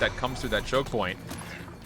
that comes through that choke point.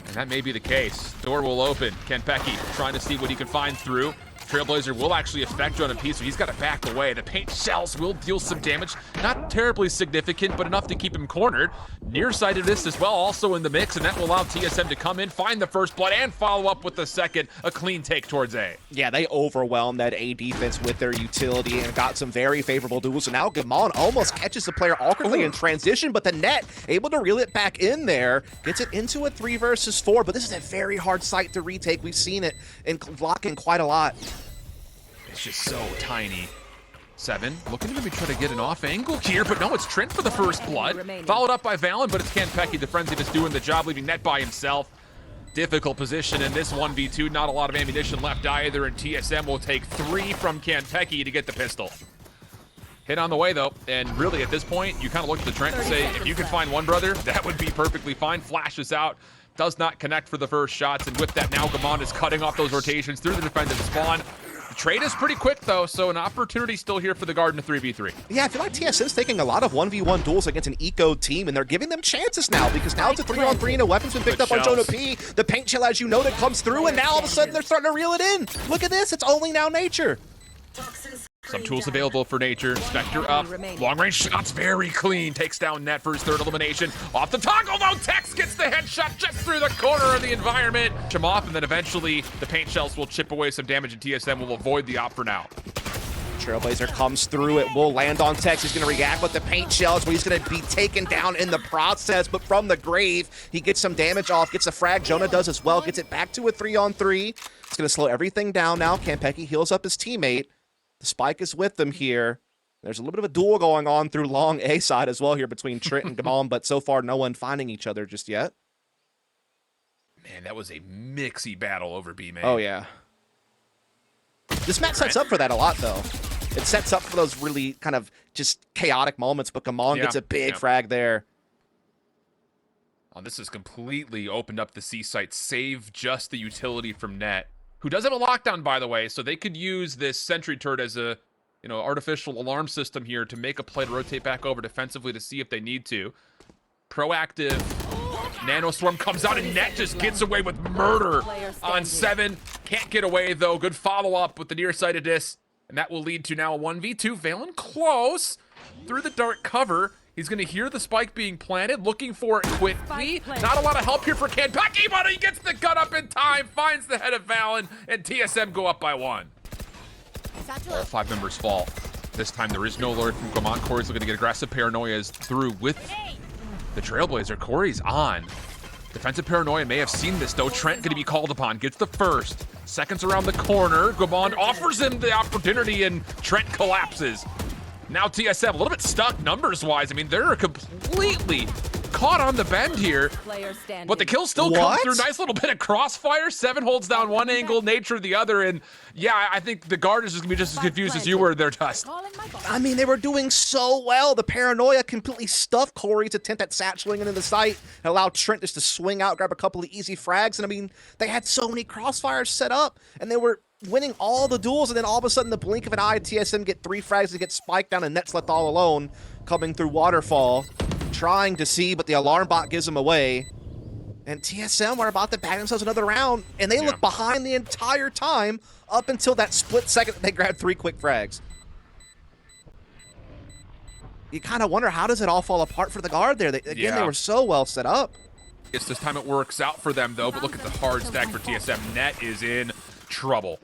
And that may be the case. Door will open. Kenpecky trying to see what he can find through. Trailblazer will actually affect Jonah P, so he's got to back away. The paint shells will deal some damage. Not terribly significant, but enough to keep him cornered. Nearsightedness as well, also in the mix, and that will allow TSM to come in, find the first blood, and follow up with the second. A clean take towards A. Yeah, they overwhelmed that A defense with their utility and got some very favorable duels. So now Gamon almost catches the player awkwardly in transition, but the net able to reel it back in there, gets it into a 3 versus 4, but this is a very hard site to retake. We've seen it in blocking quite a lot. It's just so tiny. 7 looking to maybe try to get an off angle here, but no, it's Trent for the first blood. Followed up by Valen, but it's Kenpecky. The frenzy just doing the job, leaving net by himself. Difficult position in this 1v2. Not a lot of ammunition left either, and TSM will take 3 from Kenpecky to get the pistol. Hit on the way, though, and really at this point, you kind of look at the Trent and say, if you can find one brother, that would be perfectly fine. Flashes out, does not connect for the first shots, and with that, now Gamon is cutting off those rotations through the defensive spawn. The trade is pretty quick, though, so an opportunity still here for the Garden of 3v3. Yeah, I feel like TSM's taking a lot of 1v1 duels against an eco team, and they're giving them chances now, because now it's a 3-on-3 and a weapon's been picked up on Jonah P. The paint shell, as you know, that comes through, and now all of a sudden they're starting to reel it in. Look at this, it's only now Nature. Some tools available for Nature. Spectre up. Long range shots very clean. Takes down Net for his third elimination. Off the toggle though. Tex gets the headshot just through the corner of the environment. Him off, and then eventually the paint shells will chip away some damage, and TSM will avoid the op for now. Trailblazer comes through. It will land on Tex. He's going to react with the paint shells, but he's going to be taken down in the process. But from the grave, he gets some damage off, gets the frag. Jonah does as well. Gets it back to a 3-on-3. It's going to slow everything down now. Kenpecky heals up his teammate. The spike is with them here. There's a little bit of a duel going on through long A side as well here between Trent and Gamon, but so far no one finding each other just yet. Man, that was a mixy battle over B main. Oh, yeah. This map sets up for that a lot, though. It sets up for those really kind of just chaotic moments, but Gamon gets a big frag there. Oh, this has completely opened up the C site, save just the utility from Net, who does have a lockdown, by the way, so they could use this sentry turret as a, artificial alarm system here to make a play to rotate back over defensively to see if they need to. Proactive Nanoswarm comes out, and Net just gets away with murder on 7. Can't get away, though. Good follow-up with the nearsightedness, and that will lead to now a 1v2. Valen close through the dark cover. He's going to hear the spike being planted, looking for it quickly. Not a lot of help here for Kenpecky, but he gets the gun up in time, finds the head of Valen, and TSM go up by 1. All 5 members fall. This time there is no alert from Gamon. Corey's looking to get aggressive. Paranoia is through with the Trailblazer. Corey's on. Defensive Paranoia may have seen this, though. Trent going to be called upon. Gets the first. Seconds around the corner. Gamon offers him the opportunity, and Trent collapses. Now TSM a little bit stuck numbers-wise. I mean, they're completely caught on the bend here, but the kill still comes through. Nice little bit of crossfire. 7 holds down one angle, Nature the other, and yeah, I think the guard is just gonna be just as confused as you were there, Dust. I mean, they were doing so well. The Paranoia completely stuffed Corey's attempt at satcheling into the site and allowed Trent just to swing out, grab a couple of easy frags, and I mean, they had so many crossfires set up, and they were winning all the duels, and then all of a sudden, the blink of an eye, TSM get 3 frags to get spiked down, and Net's left all alone, coming through Waterfall, trying to see, but the alarm bot gives him away. And TSM are about to bag themselves another round, and they look behind the entire time up until that split second that they grabbed 3 quick frags. You kind of wonder, how does it all fall apart for the guard there? They were so well set up. It's this time it works out for them, though, but look at the hard stack for TSM. Net is in trouble.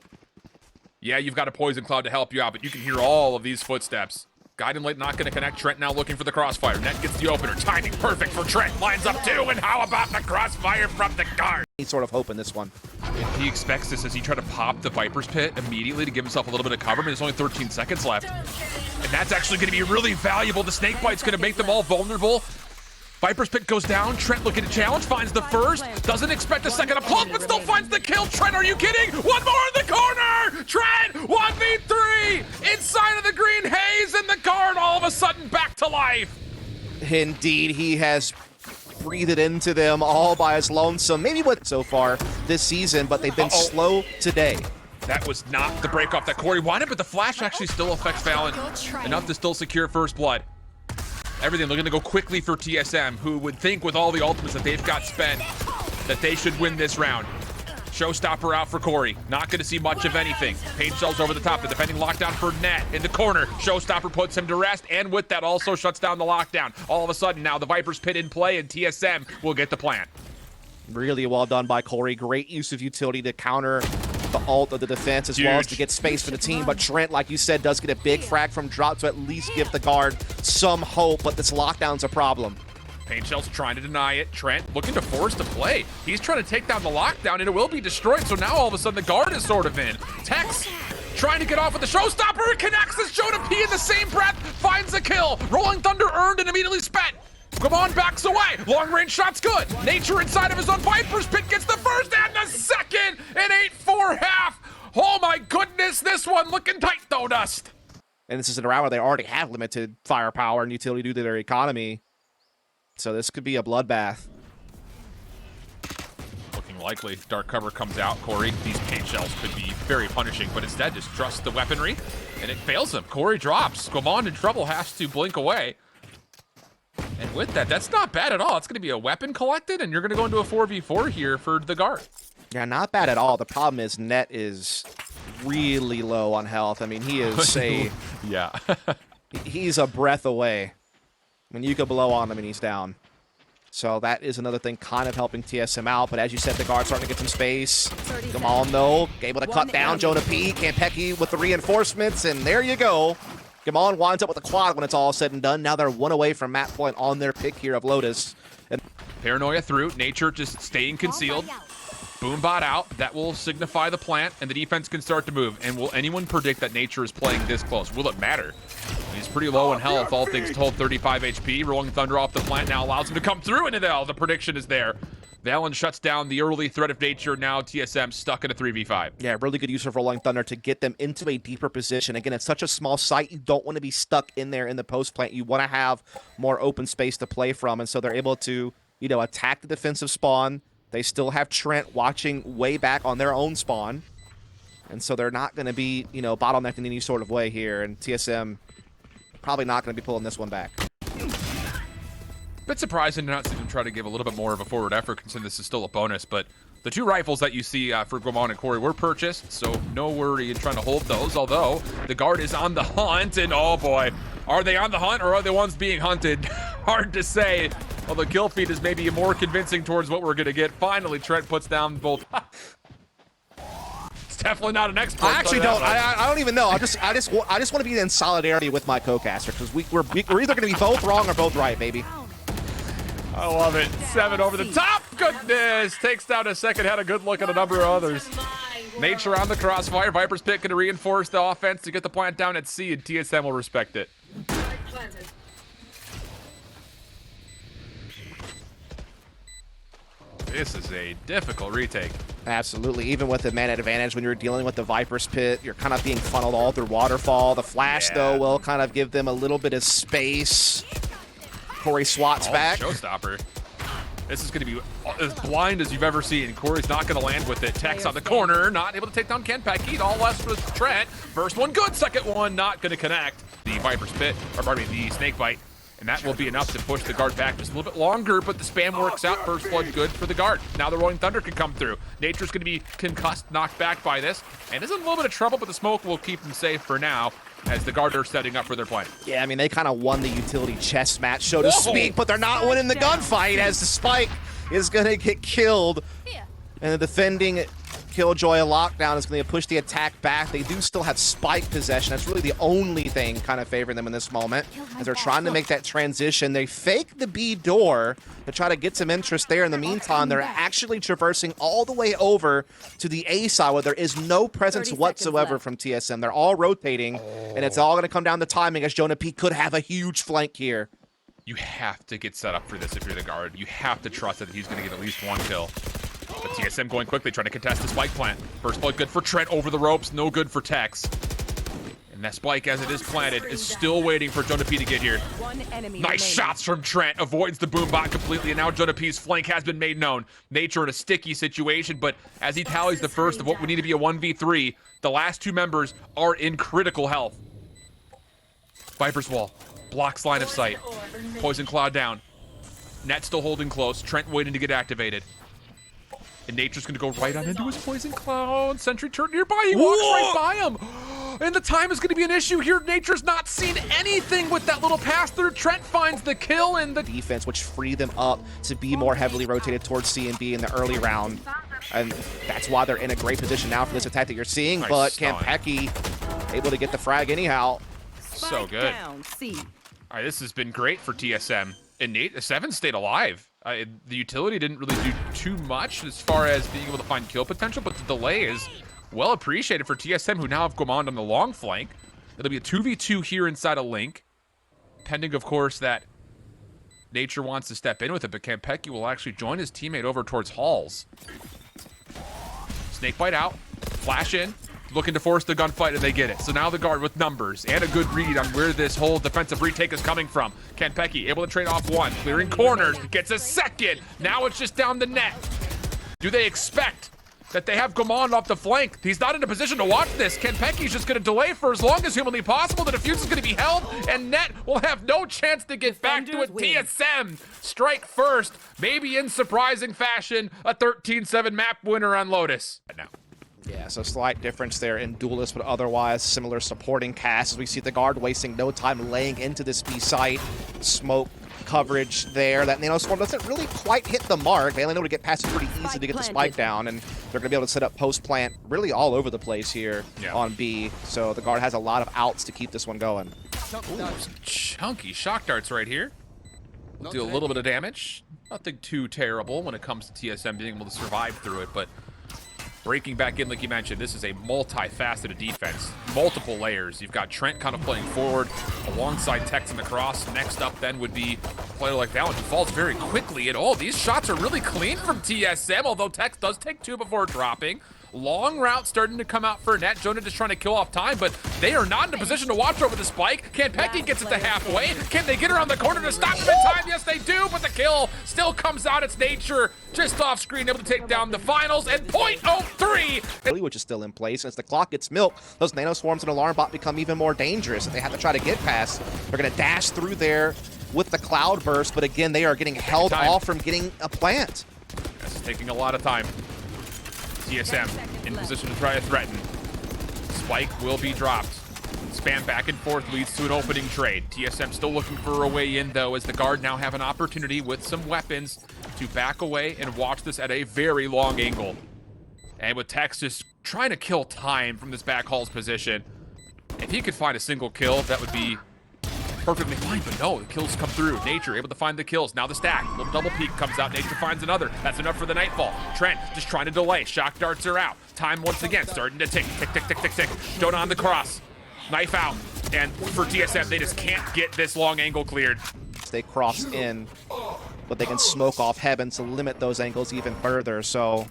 Yeah, you've got a Poison Cloud to help you out, but you can hear all of these footsteps. Guiding Light not going to connect. Trent now looking for the crossfire. Net gets the opener. Timing perfect for Trent. Lines up 2, and how about the crossfire from the guard? He's sort of hoping this one. If he expects this as he try to pop the Viper's Pit immediately to give himself a little bit of cover, but there's only 13 seconds left. And that's actually going to be really valuable. The Snake Bite's going to make them all vulnerable. Viper's Pit goes down. Trent looking to challenge, finds the first. Doesn't expect a second up close, but still finds the kill. Trent, are you kidding? One more in the corner! Trent, 1v3! Inside of the green haze, and the guard all of a sudden back to life. Indeed, he has breathed it into them all by his lonesome. Maybe what so far this season, but they've been slow today. That was not the break off that Corey wanted, but the flash actually still affects Valen enough to still secure first blood. Everything looking to go quickly for TSM, who would think with all the ultimates that they've got spent that they should win this round. Showstopper out for Corey. Not going to see much of anything. Paige shells over the top. The defending lockdown for Net in the corner. Showstopper puts him to rest, and with that also shuts down the lockdown. All of a sudden now the Viper's Pit in play, and TSM will get the plant. Really well done by Corey. Great use of utility to counter the ult of the defense as well as to get space for the team. But Trent, like you said, does get a big frag from drop to at least give the guard some hope, but this lockdown's a problem. Pain Shell's trying to deny it. Trent looking to force the play. He's trying to take down the lockdown, and it will be destroyed. So now all of a sudden the guard is sort of in. Tex trying to get off with the Showstopper. It connects as Jonah P in the same breath finds the kill. Rolling Thunder earned and immediately spent. Come on, backs away. Long range shot's good. Nature inside of his own Viper's Pit gets the first and the second. An 8-4 half. Oh my goodness, this one looking tight though, Dust. And this is in a round where they already have limited firepower and utility due to their economy. So this could be a bloodbath. Looking likely. Dark cover comes out. Corey, these paint shells could be very punishing, but instead just trusts the weaponry, and it fails him. Corey drops. Squamond in trouble, has to blink away. And with that, that's not bad at all. It's going to be a weapon collected, and you're going to go into a 4v4 here for the guard. Yeah, not bad at all. The problem is Net is really low on health. I mean, he is yeah. he's a breath away. When you could blow on him and he's down. So that is another thing kind of helping TSM out. But as you said, the guard's starting to get some space. Come on, though. Able to cut down Jonah P. Campecki with the reinforcements. And there you go. Gamon winds up with a quad when it's all said and done. Now they're one away from match point on their pick here of Lotus. And Paranoia through. Nature just staying concealed. Boombot out. That will signify the plant, and the defense can start to move. And will anyone predict that Nature is playing this close? Will it matter? He's pretty low in health, all things told, 35 HP. Rolling Thunder off the plant now allows him to come through into the prediction is there. Valen shuts down the early threat of Nature. Now TSM stuck in a 3v5. Yeah, really good use of Rolling Thunder to get them into a deeper position. Again, it's such a small site. You don't want to be stuck in there in the post plant. You want to have more open space to play from. And so they're able to, you know, attack the defensive spawn. They still have Trent watching way back on their own spawn. And so they're not going to be, you know, bottlenecked in any sort of way here. And TSM probably not going to be pulling this one back. Bit surprising to not see them try to give a little bit more of a forward effort, considering this is still a bonus, but the two rifles that you see for Guamon and Corey were purchased, so no worry in trying to hold those, although the guard is on the hunt, and oh boy, are they on the hunt or are they ones being hunted? Hard to say. Well, the kill feed is maybe more convincing towards what we're going to get. Finally, Trent puts down both. It's definitely not an expert. I actually don't. I don't even know. I just want to be in solidarity with my co-caster because we're either going to be both wrong or both right, baby. I love it. 7 over the top. Goodness. Takes down a second. Had a good look at a number of others. Nature on the crossfire. Viper's Pit going to reinforce the offense to get the plant down at C, and TSM will respect it. This is a difficult retake. Absolutely. Even with the man advantage, when you're dealing with the Viper's Pit, you're kind of being funneled all through Waterfall. The flash, though, will kind of give them a little bit of space. Corey swats back. Showstopper. This is going to be as blind as you've ever seen. Corey's not going to land with it. Tex on the corner, not able to take down Campecki. All left with Trent. First one good, second one not going to connect. The Viper's Pit, or pardon me, the Snake Bite. And that will be enough to push the guard back just a little bit longer, but the spam works out. First blood good for the guard. Now the Rolling Thunder can come through. Nature's going to be concussed, knocked back by this, and is in a little bit of trouble, but the smoke will keep him safe for now as the guard are setting up for their play. Yeah, I mean, they kind of won the utility chess match, so to speak, but they're not winning the gunfight as the Spike is going to get killed. And the defending Killjoy lockdown is going to push the attack back. They do still have Spike possession. That's really the only thing kind of favoring them in this moment as they're trying to make that transition. They fake the B door to try to get some interest there. In the meantime, they're actually traversing all the way over to the A side where there is no presence whatsoever from TSM. They're all rotating, and it's all going to come down to timing as Jonah P could have a huge flank here. You have to get set up for this if you're the guard. You have to trust that he's going to get at least one kill. But TSM going quickly, trying to contest the Spike plant. First blood good for Trent over the ropes, no good for Tex. And that Spike, as it is planted, is still waiting for Jonah P to get here. Nice shots from Trent, avoids the boombot completely, and now Jonah P's flank has been made known. Nature in a sticky situation, but as he tallies the first of what would need to be a 1v3, the last two members are in critical health. Viper's Wall. Blocks line of sight. Poison Cloud down. Net still holding close. Trent waiting to get activated. And Nature's gonna go right on into his Poison Cloud. Sentry turret nearby. He walks right by him. And the time is gonna be an issue here. Nature's not seen anything with that little pass through. Trent finds the kill and the defense, which freed them up to be more heavily rotated towards C and B in the early round. And that's why they're in a great position now for this attack that you're seeing. Nice but stun. Campeki able to get the frag anyhow. So good. All right, this has been great for TSM. And Seven stayed alive. The utility didn't really do too much as far as being able to find kill potential, but the delay is well appreciated for TSM, who now have Gourmand on the long flank. It'll be a 2v2 here inside a Link, pending, of course, that Nature wants to step in with it, but Campeki will actually join his teammate over towards Halls. Snakebite out, flash in, looking to force the gunfight, and they get it. So now the guard with numbers and a good read on where this whole defensive retake is coming from. Campeki able to trade off one, clearing corners, gets a second. Now it's just down the net. Do they expect that they have Gourmand off the flank? He's not in a position to watch this. Campeki's just going to delay for as long as humanly possible. The defuse is going to be held, and Net will have no chance to get back to it. TSM strike first, maybe in surprising fashion, a 13-7 map winner on Lotus. Now. Yeah, so slight difference there in Duelist, but otherwise similar supporting cast as we see the guard wasting no time laying into this B site. Smoke coverage there. That Nano Swarm doesn't really quite hit the mark. They only know to get past it pretty easy to get the spike down, and they're going to be able to set up post-plant really all over the place here on B. So the guard has a lot of outs to keep this one going. Ooh, some chunky shock darts right here. Do a little bit of damage. Nothing too terrible when it comes to TSM being able to survive through it, but breaking back in, like you mentioned, this is a multifaceted defense. Multiple layers. You've got Trent kind of playing forward alongside Tex in the cross. Next up then would be a player like Valorant, who falls very quickly. And all these shots are really clean from TSM, although Tex does take two before dropping. Long route starting to come out for Net. Jonah just trying to kill off time, but they are not in a position to watch over the spike. Campeki gets it to halfway. Can they get around the corner to stop him in time? Yes, they do, but the kill still comes out. It's Nature just off screen, able to take down the finals, and .03. Which is still in place. And as the clock gets milked, those Nano Swarms and Alarm Bot become even more dangerous, and they have to try to get past. They're going to dash through there with the Cloud Burst, but again, they are getting held off from getting a plant. This is taking a lot of time. TSM in position to try to threaten. Spike will be dropped. Spam back and forth leads to an opening trade. TSM still looking for a way in, though, as the guard now have an opportunity with some weapons to back away and watch this at a very long angle. And with Tex just trying to kill time from this back Hall's position. If he could find a single kill, that would be perfectly fine, but no, the kills come through. Nature able to find the kills. Now the stack. Little double peek comes out. Nature finds another. That's enough for the Nightfall. Trent just trying to delay. Shock darts are out. Time once again starting to tick, tick, tick, tick, tick, tick. Jonah on the cross. Knife out. And for TSM, they just can't get this long angle cleared. They cross in, but they can smoke off Heaven to limit those angles even further. So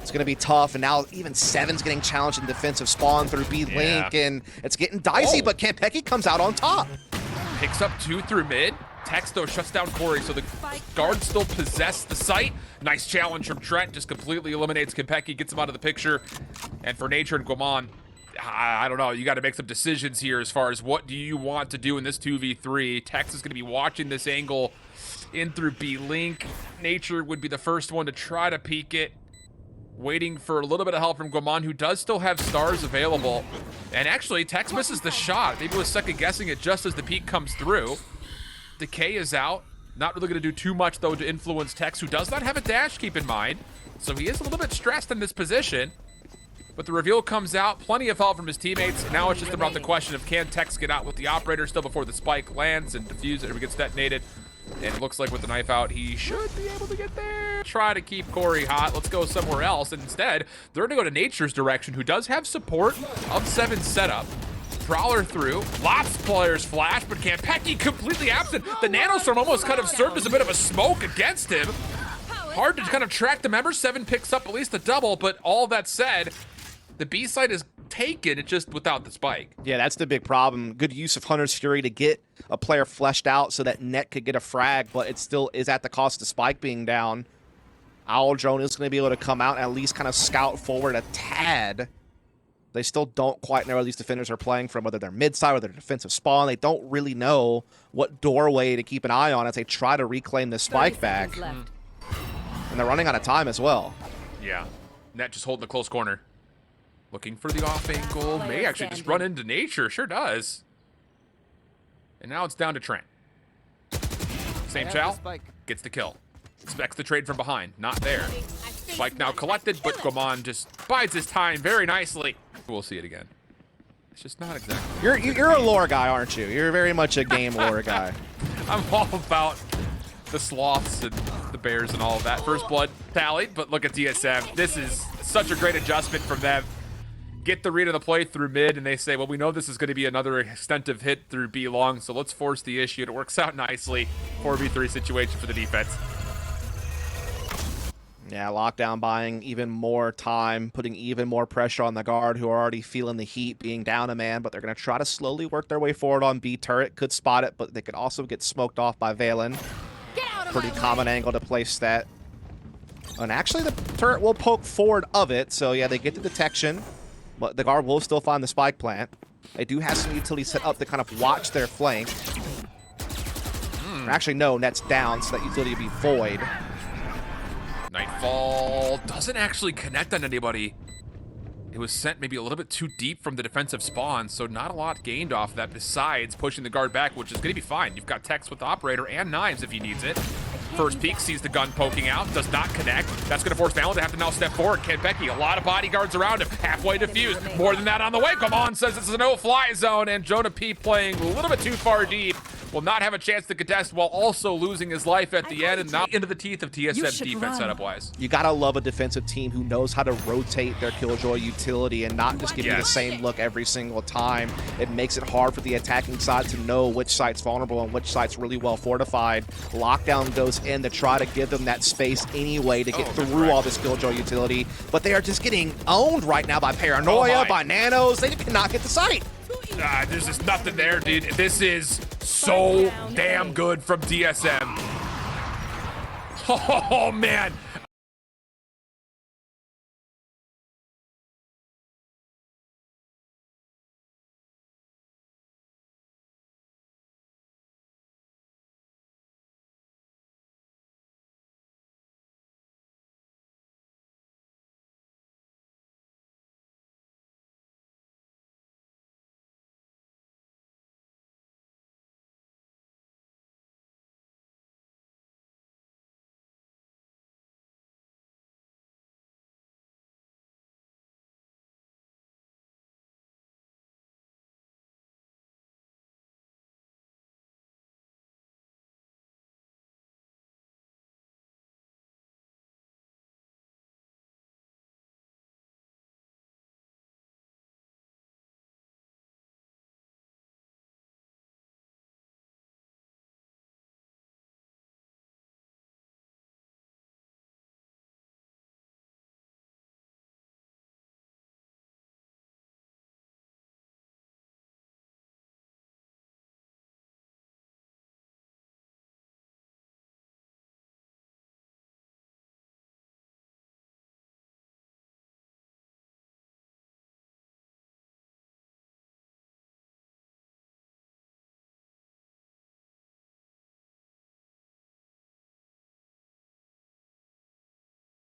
it's going to be tough, and now even Seven's getting challenged in defensive spawn through B-Link, and it's getting dicey, but Campeki comes out on top. Picks up two through mid. Tex, though, shuts down Corey, so the guards still possess the site. Nice challenge from Trent, just completely eliminates Campeki, gets him out of the picture. And for Nature and Gourmand, I don't know, you got to make some decisions here as far as what do you want to do in this 2v3. Tex is going to be watching this angle in through B-Link. Nature would be the first one to try to peek it. Waiting for a little bit of help from Gourmand, who does still have stars available. And actually, Tex misses the shot. Maybe was second guessing it just as the peek comes through. Decay is out. Not really going to do too much, though, to influence Tex, who does not have a dash, keep in mind. So he is a little bit stressed in this position. But the reveal comes out. Plenty of help from his teammates. Now it's just about the question of can Tex get out with the operator still before the spike lands and defuse it or gets detonated. And it looks like with the knife out, he should be able to get there. Try to keep Corey hot. Let's go somewhere else. And instead, they're going to go to Nature's direction, who does have support of Seven's setup. Prowler through. Lots of players flash, but Campeki completely absent. The Nanostorm almost kind of served as a bit of a smoke against him. Hard to kind of track the members. Seven picks up at least a double, but all that said, the B side is taken, it's just without the spike. Yeah, that's the big problem. Good use of Hunter's Fury to get a player fleshed out so that Net could get a frag, but it still is at the cost of spike being down. Owl Drone is going to be able to come out and at least kind of scout forward a tad. They still don't quite know where these defenders are playing from, whether they're mid-side or they're defensive spawn. They don't really know what doorway to keep an eye on as they try to reclaim this spike back. And they're running out of time as well. Yeah. Net just holding the close corner. Looking for the off angle. May actually just run into nature. Sure does. And now it's down to Trent. Same chow. Gets the kill. Expects the trade from behind. Not there. Spike now collected, but Goman just bides his time very nicely. We'll see it again. It's just not exactly. You're a lore guy, aren't you? You're very much a game lore guy. I'm all about the sloths and the bears and all of that. First blood tallied, but look at TSM. This is such a great adjustment from them. Get the read of the play through mid, and they say, well, we know this is going to be another extensive hit through B long, so let's force the issue. It works out nicely. 4v3 situation for the defense. Yeah, lockdown buying even more time, putting even more pressure on the guard who are already feeling the heat, being down a man, but they're going to try to slowly work their way forward on B turret. Could spot it, but they could also get smoked off by Valen. Pretty common angle to place that. And actually, the turret will poke forward of it, so yeah, they get the detection, but the guard will still find the spike plant. They do have some utility set up to kind of watch their flank. Actually, no, net's down, so that utility would be void. Nightfall doesn't actually connect on anybody. It was sent maybe a little bit too deep from the defensive spawn, so not a lot gained off that besides pushing the guard back, which is going to be fine. You've got Tex with the operator and Knives if he needs it. First peek, sees the gun poking out, does not connect. That's going to force Valen to have to now step forward. Ken Becky, a lot of bodyguards around him, halfway diffused. More than that on the way. Come on, says it's a no-fly zone, and Jonah P playing a little bit too far deep. Will not have a chance to contest while also losing his life at the end and now into the teeth of TSM's defense setup-wise. You gotta love a defensive team who knows how to rotate their Killjoy utility and not just give you the same look every single time. It makes it hard for the attacking side to know which site's vulnerable and which site's really well fortified. Lockdown goes in to try to give them that space anyway to get through all this Killjoy utility, but they are just getting owned right now by Paranoia, by Nanos. They cannot get the site. There's just nothing there, dude. This is so damn good from TSM. Oh, man.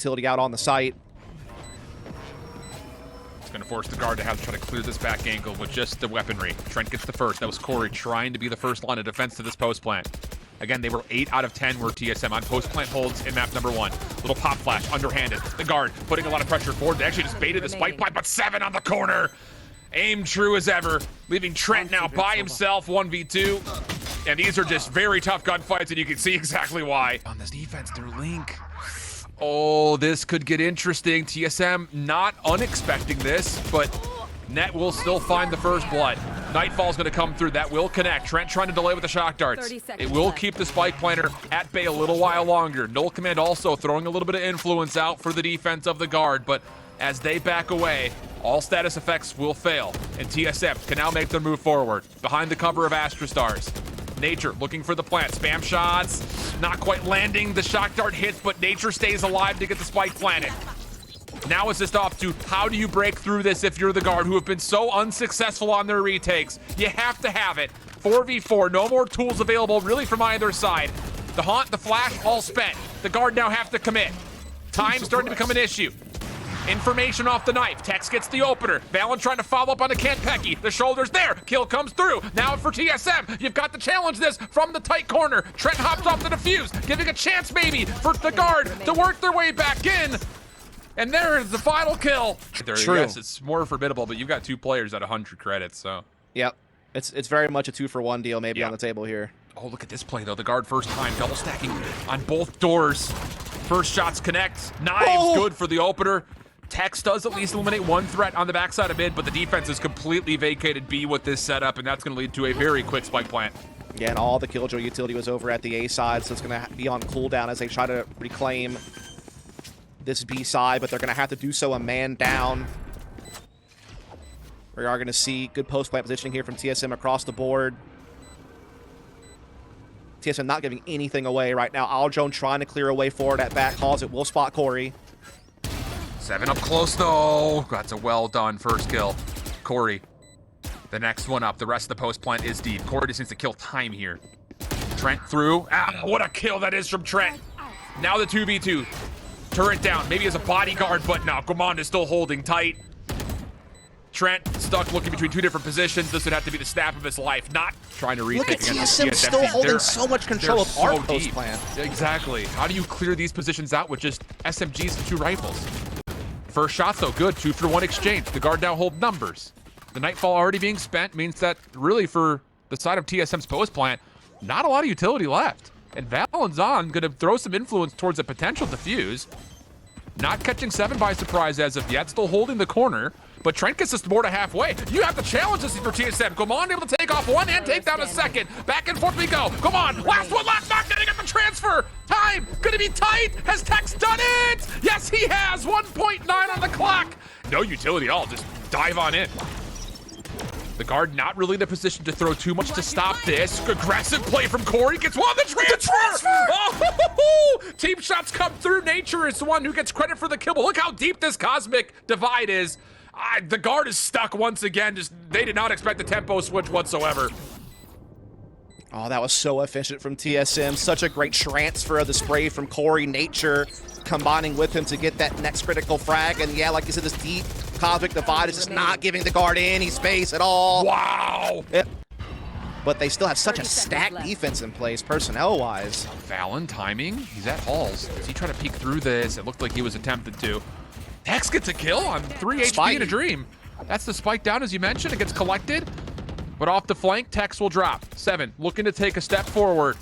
Utility out on the site. It's going to force the guard to have to try to clear this back angle with just the weaponry. Trent gets the first. That was Corey trying to be the first line of defense to this post plant. Again, they were 8 out of 10 were TSM on post plant holds in map number 1. Little pop flash, underhanded. The guard putting a lot of pressure forward. They actually just baited the spike plant, but 7 on the corner. Aim true as ever, leaving Trent now by himself, 1v2. And these are just very tough gunfights, and you can see exactly why. On this defense, they're Link. Oh, this could get interesting. TSM not unexpecting this, but Net will still find the first blood. Nightfall's going to come through. That will connect. Trent trying to delay with the shock darts. It will keep the spike planter at bay a little while longer. Null Command also throwing a little bit of influence out for the defense of the guard, but as they back away, all status effects will fail, and TSM can now make their move forward behind the cover of Astra Stars. Nature looking for the plant. Spam shots, not quite landing. The shock dart hits, but Nature stays alive to get the spike planted. Now it's just off to how do you break through this if you're the guard who have been so unsuccessful on their retakes. You have to have it. 4v4, no more tools available really from either side. The haunt, the flash, all spent. The guard now have to commit. Time's starting to become an issue. Information off the knife. Tex gets the opener. Valen trying to follow up on the Kanpeki. The shoulder's there. Kill comes through. Now for TSM. You've got to challenge this from the tight corner. Trent hops off the defuse, giving a chance maybe for the guard to work their way back in. And there is the final kill. True. Yes, it's more formidable, but you've got 2 players at 100 credits, so. Yep. It's very much a 2-for-1 deal maybe on the table here. Oh, look at this play, though. The guard first time, double stacking on both doors. First shots connect. Knives good for the opener. Tex does at least eliminate 1 threat on the backside of mid, but the defense has completely vacated B with this setup, and that's going to lead to a very quick spike plant. Yeah, and all the Killjoy utility was over at the A side, so it's going to be on cooldown as they try to reclaim this B side, but they're going to have to do so a man down. We are going to see good post-plant positioning here from TSM across the board. TSM not giving anything away right now. Aljone trying to clear away forward at back calls. It will spot Corey. 7 up close, though. That's a well-done first kill. Corey, the next one up. The rest of the post plant is deep. Corey just needs to kill time here. Trent through. Ah, what a kill that is from Trent. Now the 2v2. Turret down, maybe as a bodyguard, but no, Guimond is still holding tight. Trent stuck looking between 2 different positions. This would have to be the snap of his life, not trying to retake. Look at TSM still holding so much control of our post plant. Exactly. How do you clear these positions out with just SMGs and 2 rifles? First shot, though, good. 2-for-1 exchange. The guard now hold numbers. The Nightfall already being spent means that really for the side of TSM's post plant, not a lot of utility left. And Valen's on, going to throw some influence towards a potential defuse. Not catching 7 by surprise as of yet, still holding the corner. But Trent gets us more to halfway. You have to challenge this for TSM. Guimond able to take off 1 and take down a second. Back and forth we go. Come on, last one, last knock, getting at the transfer. Time, gonna be tight. Has Tex done it? Yes, he has. 1.9 on the clock. No utility at all, just dive on in. The guard not really in a position to throw too much to stop this. Aggressive play from Corey. Gets one, the transfer! Oh, team shots come through. Nature is the one who gets credit for the kill. But look how deep this cosmic divide is. The guard is stuck once again. Just they did not expect the tempo switch whatsoever. Oh, that was so efficient from TSM. Such a great transfer of the spray from Corey. Nature combining with him to get that next critical frag. And yeah, like you said, this deep cosmic divide is just not giving the guard any space at all. Wow. But they still have such a stacked defense in place, personnel-wise. Valen timing. He's at Halls. Does he try to peek through this? It looked like he was attempted to. Tex gets a kill on 3 HP in a dream. That's the spike down, as you mentioned. It gets collected. But off the flank, Tex will drop. 7, looking to take a step forward.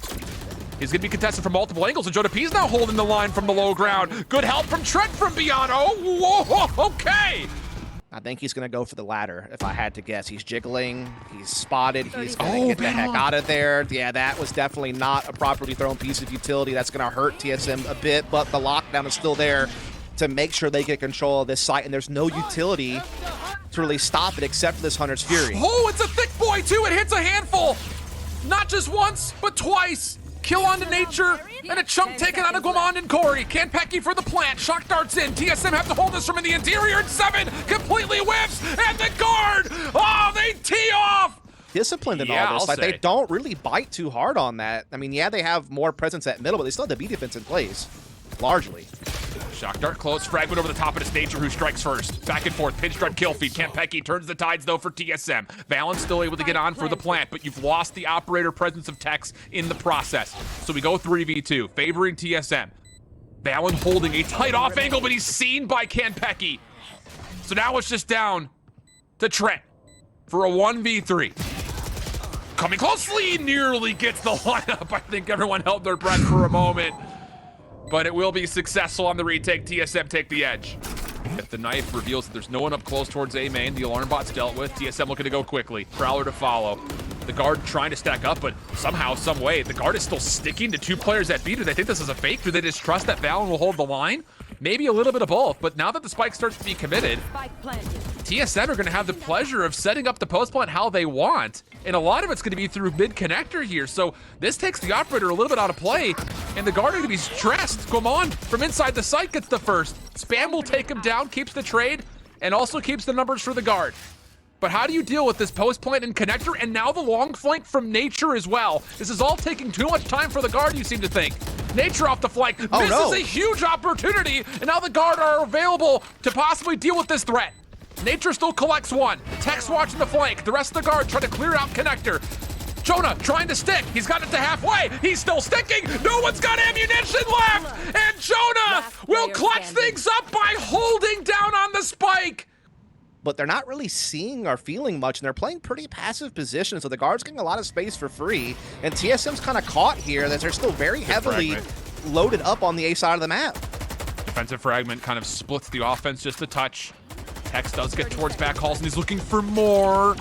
He's going to be contested from multiple angles, and Joda P's now holding the line from the low ground. Good help from Trent from beyond. Oh, whoa, okay. I think he's going to go for the ladder, if I had to guess. He's jiggling. He's spotted. He's going to get the heck out of there. Yeah, that was definitely not a properly thrown piece of utility. That's going to hurt TSM a bit, but the lockdown is still there to make sure they get control of this site, and there's no utility to really stop it except for this Hunter's Fury. Oh, it's a thick boy, too. It hits a handful. Not just once, but twice. Kill onto Nature, and a chunk taken out of Guimond and Corey. Kanpeki for the plant. Shock darts in. TSM have to hold this from in the interior, and 7 completely whips, and the guard. Oh, they tee off. Disciplined in all this. Like, they don't really bite too hard on that. I mean, yeah, they have more presence at middle, but they still have the B defense in place, largely. Shock dart close, fragment over the top of his Nature, who strikes first. Back and forth, pinch strut kill feed. Kanpeki turns the tides though for TSM. Valen's still able to get on for the plant, but you've lost the operator presence of Tex in the process. So we go 3v2, favoring TSM. Valen holding a tight off angle, but he's seen by Kanpeki. So now it's just down to Trent for a 1v3. Coming closely, nearly gets the lineup. I think everyone held their breath for a moment. But it will be successful on the retake. TSM take the edge. If the knife reveals that there's no one up close towards A main, the alarm bot's dealt with. TSM looking to go quickly. Prowler to follow. The guard trying to stack up, but somehow, some way, the guard is still sticking to 2 players at B. Do they think this is a fake? Do they just trust that Valen will hold the line? Maybe a little bit of both, but now that the spike starts to be committed, TSM are going to have the pleasure of setting up the post plant how they want, and a lot of it's going to be through mid connector here. So this takes the operator a little bit out of play, and the guard are going to be stressed. Come on, from inside the site gets the first. Spam will take him down, keeps the trade, and also keeps the numbers for the guard. But how do you deal with this post plant and connector, and now the long flank from Nature as well? This is all taking too much time for the guard, you seem to think. Nature off the flank, misses a huge opportunity, and now the guard are available to possibly deal with this threat. Nature still collects one. Tex watching the flank. The rest of the guard trying to clear out connector. Jonah trying to stick. He's got it to halfway. He's still sticking. No one's got ammunition left. And Jonah will clutch things up by holding down on the spike. But they're not really seeing or feeling much, and they're playing pretty passive position, so the guard's getting a lot of space for free, and TSM's kind of caught here that they're still very heavily loaded up on the A side of the map. Defensive fragment kind of splits the offense just a touch. Tex does get towards back halls, and he's looking for more.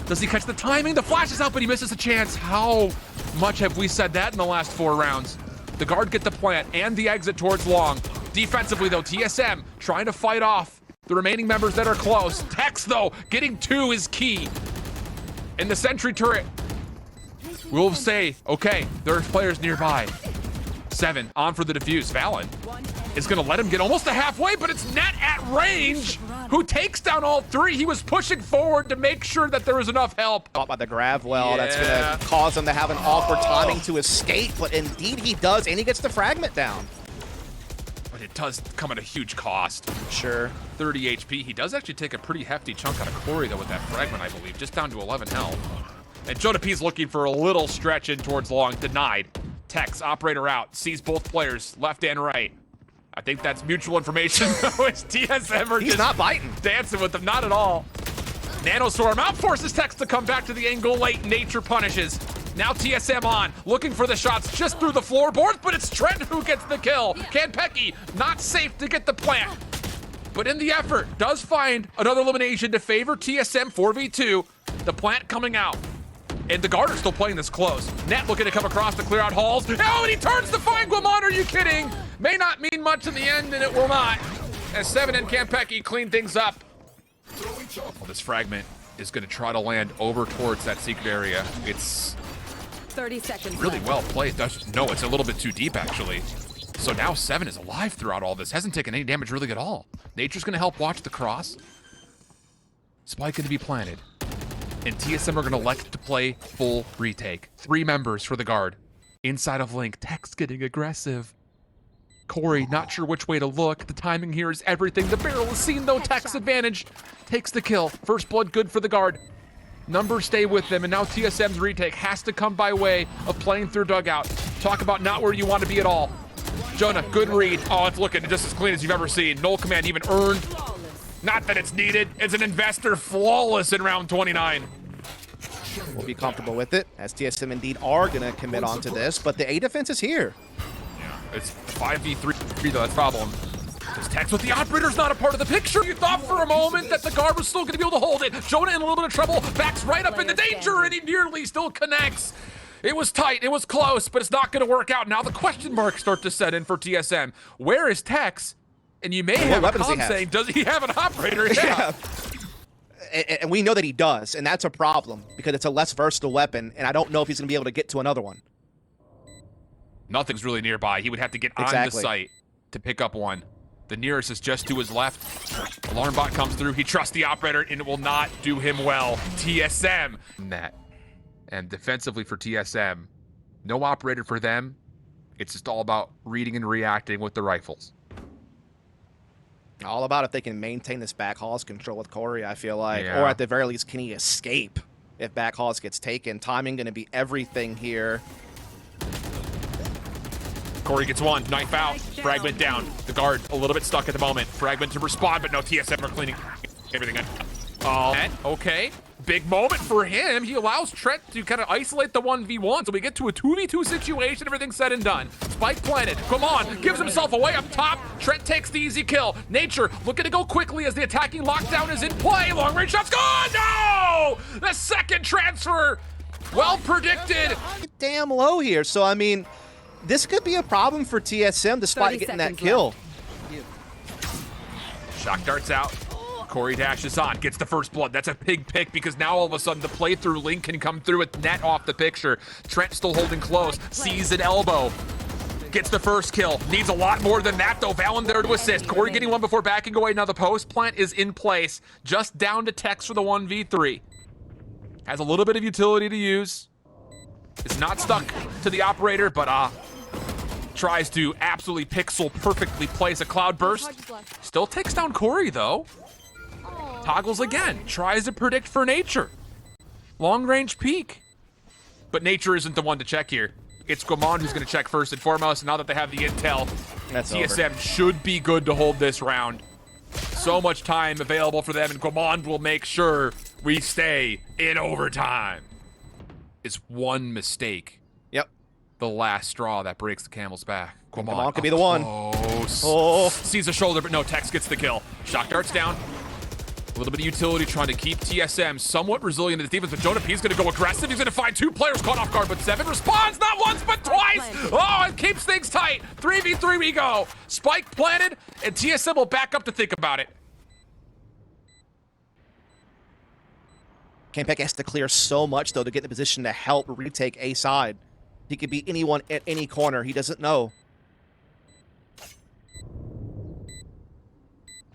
Does he catch the timing? The flash is out, but he misses a chance. How much have we said that in the last 4 rounds? The guard get the plant and the exit towards long. Defensively, though, TSM trying to fight off the remaining members that are close. Tex, though, getting 2 is key. In the sentry turret, we'll say, okay, there's players nearby. 7 on for the defuse. Valen is going to let him get almost to halfway, but it's Net at range, who takes down all 3. He was pushing forward to make sure that there was enough help. Caught by the grab well, that's going to cause him to have an awkward timing to escape, but indeed he does, and he gets the fragment down. But it does come at a huge cost. Sure. 30 HP. He does actually take a pretty hefty chunk out of Corey, though, with that fragment, I believe, just down to 11 health. And Jonah P's looking for a little stretch in towards long. Denied. Tex, operator out, sees both players, left and right. I think that's mutual information, though, as TSM are He's not biting. Dancing with them, not at all. Nanoswarm out, forces Tex to come back to the angle late. Nature punishes. Now TSM on, looking for the shots just through the floorboards, but it's Trent who gets the kill. Kanpeki, not safe to get the plant. But in the effort, does find another elimination to favor TSM 4v2. The plant coming out. And the guard are still playing this close. Net looking to come across to clear out halls. Oh, and he turns to find Guamon, are you kidding? May not mean much in the end, and it will not. As 7 and Kanpeki clean things up. Well, this fragment is gonna try to land over towards that secret area. It's 30 seconds really well played. No, it's a little bit too deep, actually. So now 7 is alive throughout all this. Hasn't taken any damage really at all. Nature's gonna help watch the cross. Spike gonna be planted. And TSM are gonna elect to play full retake. 3 members for the guard. Inside of Link, Tex getting aggressive. Corey, not sure which way to look. The timing here is everything. The barrel is seen though, Tex advantage. Takes the kill. First blood good for the guard. Numbers stay with them, and now TSM's retake has to come by way of playing through dugout. Talk about not where you want to be at all. Jonah, good read. Oh, it's looking just as clean as you've ever seen. Null command even earned. Not that it's needed. It's an investor flawless in round 29. We'll be comfortable with it, as TSM indeed are going to commit onto this, but the A defense is here. Yeah, it's 5v3 though, that's the problem. Because Tex with the operator's not a part of the picture. You thought for a moment that the guard was still going to be able to hold it. Jonah in a little bit of trouble, backs right up into danger, and he nearly still connects. It was tight, it was close, but it's not going to work out. Now the question marks start to set in for TSM. Where is Tex? And you may have a comment saying, does he have an operator? Yeah. And we know that he does, and that's a problem, because it's a less versatile weapon, and I don't know if he's going to be able to get to another one. Nothing's really nearby. He would have to get on the site to pick up one. The nearest is just to his left. Alarm bot comes through. He trusts the operator, and it will not do him well. TSM. Net. And defensively for TSM, no operator for them. It's just all about reading and reacting with the rifles. All about if they can maintain this back halls control with Corey, I feel like. Or at the very least, can he escape if back halls gets taken? Timing going to be everything here. Corey gets one, knife out, fragment down. The guard a little bit stuck at the moment. Fragment to respond, but no, TSM are cleaning everything up. Oh, okay. Big moment for him. He allows Trent to kind of isolate the 1v1, so we get to a 2v2 situation, everything said and done. Spike planted, come on, gives himself away up top. Trent takes the easy kill. Nature looking to go quickly as the attacking lockdown is in play. Long range shots, gone, no! The second transfer, well predicted. Damn low here, so I mean, this could be a problem for TSM despite getting that kill. Shock darts out. Corey dashes on, gets the first blood. That's a big pick because now all of a sudden the playthrough link can come through with net off the picture. Trent still holding close, sees an elbow. Gets the first kill. Needs a lot more than that, though. Valen there to assist. Corey getting one before backing away. Now the post plant is in place. Just down to Tex for the 1v3. Has a little bit of utility to use. Is not stuck to the operator, but tries to absolutely pixel perfectly place a cloud burst. Still takes down Corey, though. Toggles again. Tries to predict for Nature. Long range peek. But Nature isn't the one to check here. It's Guamon who's going to check first and foremost. Now that they have the intel, That's TSM should be good to hold this round. So much time available for them, and Guamon will make sure we stay in overtime. Is one mistake. Yep. The last straw that breaks the camel's back. Guamon could be the one. Close. Oh. Sees a shoulder, but no, Tex gets the kill. Shock darts down. A little bit of utility trying to keep TSM somewhat resilient in the defense, but Jonah P's going to go aggressive. He's going to find two players caught off guard, but Seven responds not once, but twice. Oh, and keeps things tight. 3v3 we go. Spike planted, and TSM will back up to think about it. Campek has to clear so much, though, to get in the position to help retake A side. He could be anyone at any corner. He doesn't know.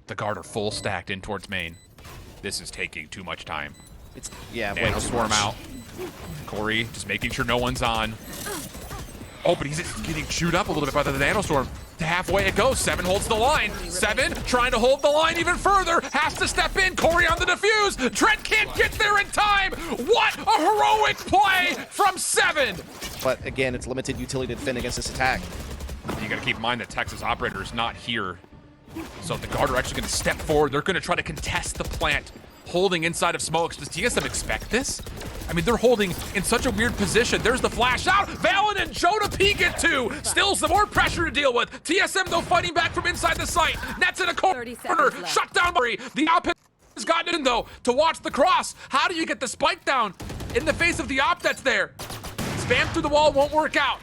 The guard are full stacked in towards main. This is taking too much time. It's, yeah, Nano swarm out. Corey just making sure no one's on. Oh, but he's getting chewed up a little bit by the Nano Storm. To halfway it goes. Seven holds the line. Seven trying to hold the line even further. Has to step in. Corey on the defuse. Trent can't get there in time. What a heroic play from Seven. But again, it's limited utility to defend against this attack. You got to keep in mind that Texas operator is not here. So the guard are actually going to step forward. They're going to try to contest the plant, holding inside of smokes. Does TSM expect this? I mean, they're holding in such a weird position. There's the flash out. Valen and Jonah P get two. Still some more pressure to deal with. TSM, though, fighting back from inside the site. Nets in a corner. Shut down. The op has gotten in, though, to watch the cross. How do you get the spike down in the face of the op that's there? Spam through the wall won't work out.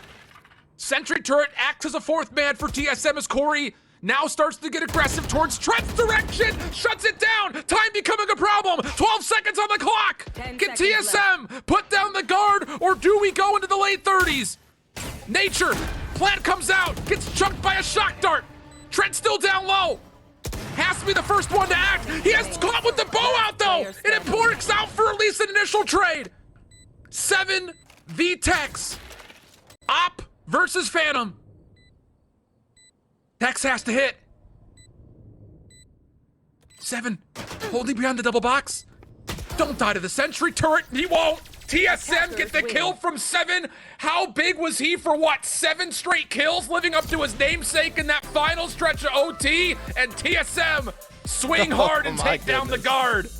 Sentry turret acts as a fourth man for TSM as Corey now starts to get aggressive towards Trent's direction. Shuts it down. Time becoming a problem. 12 seconds on the clock. Get TSM. Put down the guard, or do we go into the late 30s? Nature. Plant comes out. Gets chunked by a shock dart. Trent still down low. Has to be the first one to act. He has caught with the bow out, though. And it works out for at least an initial trade. 7 v Tex. Op versus Phantom. Tex has to hit. 7, holding behind the double box. Don't die to the sentry turret. He won't. TSM get the kill from 7. How big was he for what? 7 straight kills, living up to his namesake in that final stretch of OT. And TSM swing hard and take down the guard.